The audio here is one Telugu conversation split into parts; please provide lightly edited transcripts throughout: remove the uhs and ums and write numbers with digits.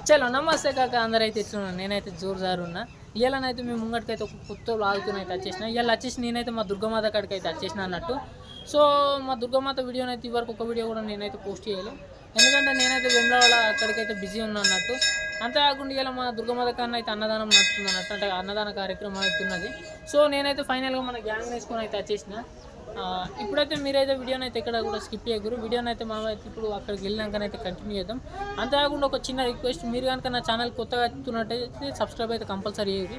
చలో నమస్తే కాక అందరైతే ఎట్లున్నాను. నేనైతే జోరుదారు ఉన్నా. ఇవాళనైతే మేము ముంగటికైతే ఒక కొత్త లాగుతూనే అయితే వచ్చేసిన. ఇవాళ వచ్చేసి నేనైతే మా దుర్గమాత కాడికి అయితే వచ్చేసిన అన్నట్టు. సో మా దుర్గమాత వీడియోనైతే ఇవరకు ఒక వీడియో కూడా నేనైతే పోస్ట్ చేయలేదు, ఎందుకంటే నేనైతే వెమ్లవాడ అక్కడికైతే బిజీ ఉన్నా అన్నట్టు. అంతేకాకుండా ఇలా మా దుర్గమాత కన్నా అయితే అన్నదానం నడుస్తుంది అన్నట్టు, అంటే అన్నదాన కార్యక్రమం అవుతున్నది. సో నేనైతే ఫైనల్గా మన గ్యాంగ్ వేసుకొని అయితే వచ్చేసిన. ఇప్పుడైతే మీరైతే వీడియోని అయితే ఎక్కడ కూడా స్కిప్ చేయకూడదు. వీడియోని అయితే మనం అయితే ఇప్పుడు అక్కడికి వెళ్ళినాకనైతే కంటిన్యూ చేద్దాం. అంతేకాకుండా ఒక చిన్న రిక్వెస్ట్, మీరు కనుక నా ఛానల్ కొత్తగా ఎత్తున్నట్టయితే సబ్స్క్రైబ్ అయితే కంపల్సరీ చేయండి.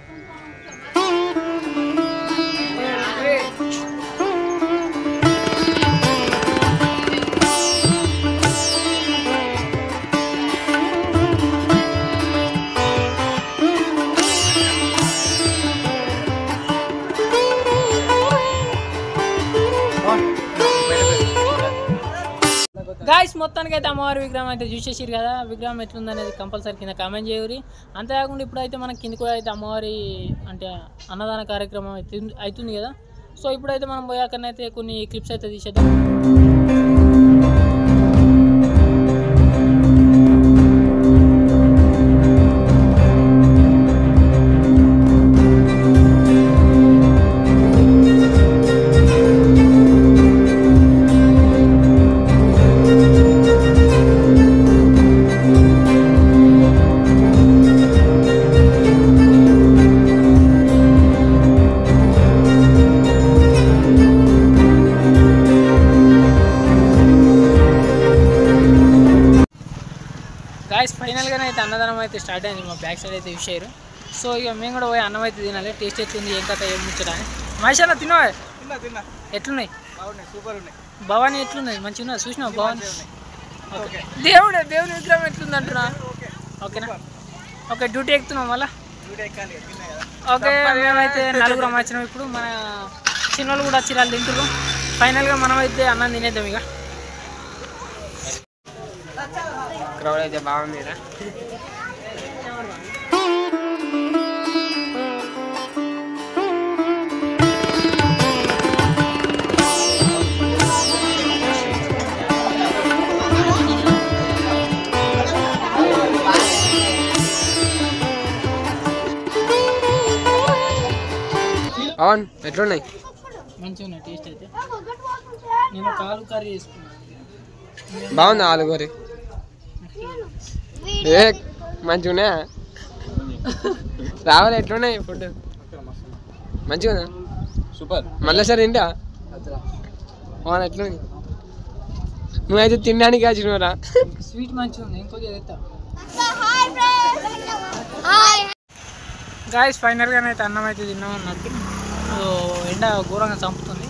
గాయస్ మొత్తానికి అయితే అమ్మవారి విగ్రహం అయితే చూసేసారు కదా. విగ్రహం ఎట్లుందనేది కంపల్సరీ కింద కామెంట్ చేయరు. అంతేకాకుండా ఇప్పుడైతే మనకి కిందకు అయితే అమ్మవారి అంటే అన్నదాన కార్యక్రమం అయితే అవుతుంది కదా. సో ఇప్పుడైతే మనం పోయాకనైతే కొన్ని క్లిప్స్ అయితే తీసేద్దాం. గాయస్ ఫైనల్గానే అయితే అన్నదానం అయితే స్టార్ట్ అయింది. మా బ్యాక్ సైడ్ అయితే చూసారు. సో ఇక మేము కూడా పోయి అన్నం అయితే తినాలి. టేస్ట్ ఎట్లుంది ఏం కథ ఏం ముచ్చటని. మహేష్ అన్న తిన్నావా? ఎట్లున్నాయి? భవానీ ఎట్లున్నాయి? మంచిగా ఉన్నా చూసినావు? భవానీ ఓకే. దేవుని విగ్రహం ఎట్లుంది అంటున్నా? ఓకేనా? ఓకే డ్యూటీ ఎక్కుతున్నాం మళ్ళా. ఓకే మేమైతే నలుగురం వచ్చినాం. ఇప్పుడు మన చిన్నోళ్ళు కూడా వచ్చి వాళ్ళు తింటున్నాం. ఫైనల్గా మనం అయితే అన్నం తినేద్దాం. ఇక క్రౌడ్ అయితే బాగుంది. అవును ఎట్లున్నాయి? మంచిగా ఉన్నాయి. టేస్ట్ అయితే నేను ఒక ఆలు కర్రీ చేసుకున్నాను. బాగుంది ఆలు కర్రీ. ఏ మంచిగా రావాలి. ఎట్లున్నాయి ఫుడ్? మంచిగా సూపర్. మళ్ళీ సార్ తింటా అవును. ఎట్లున్నాయి? నువ్వైతే తినడానికి వచ్చినరా? స్వీట్ మంచిగా ఉంది. ఇంకొద్ది తెస్తా. గాయస్ ఫైనల్గానే అయితే అన్నం అయితే తిన్నాం అన్నట్టు. ఎండ ఘోరంగా చంపుతుంది.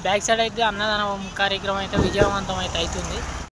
బ్యాక్ సైడ్ అయితే అన్నదానం కార్యక్రమం అయితే విజయవంతం అయితే అవుతుంది.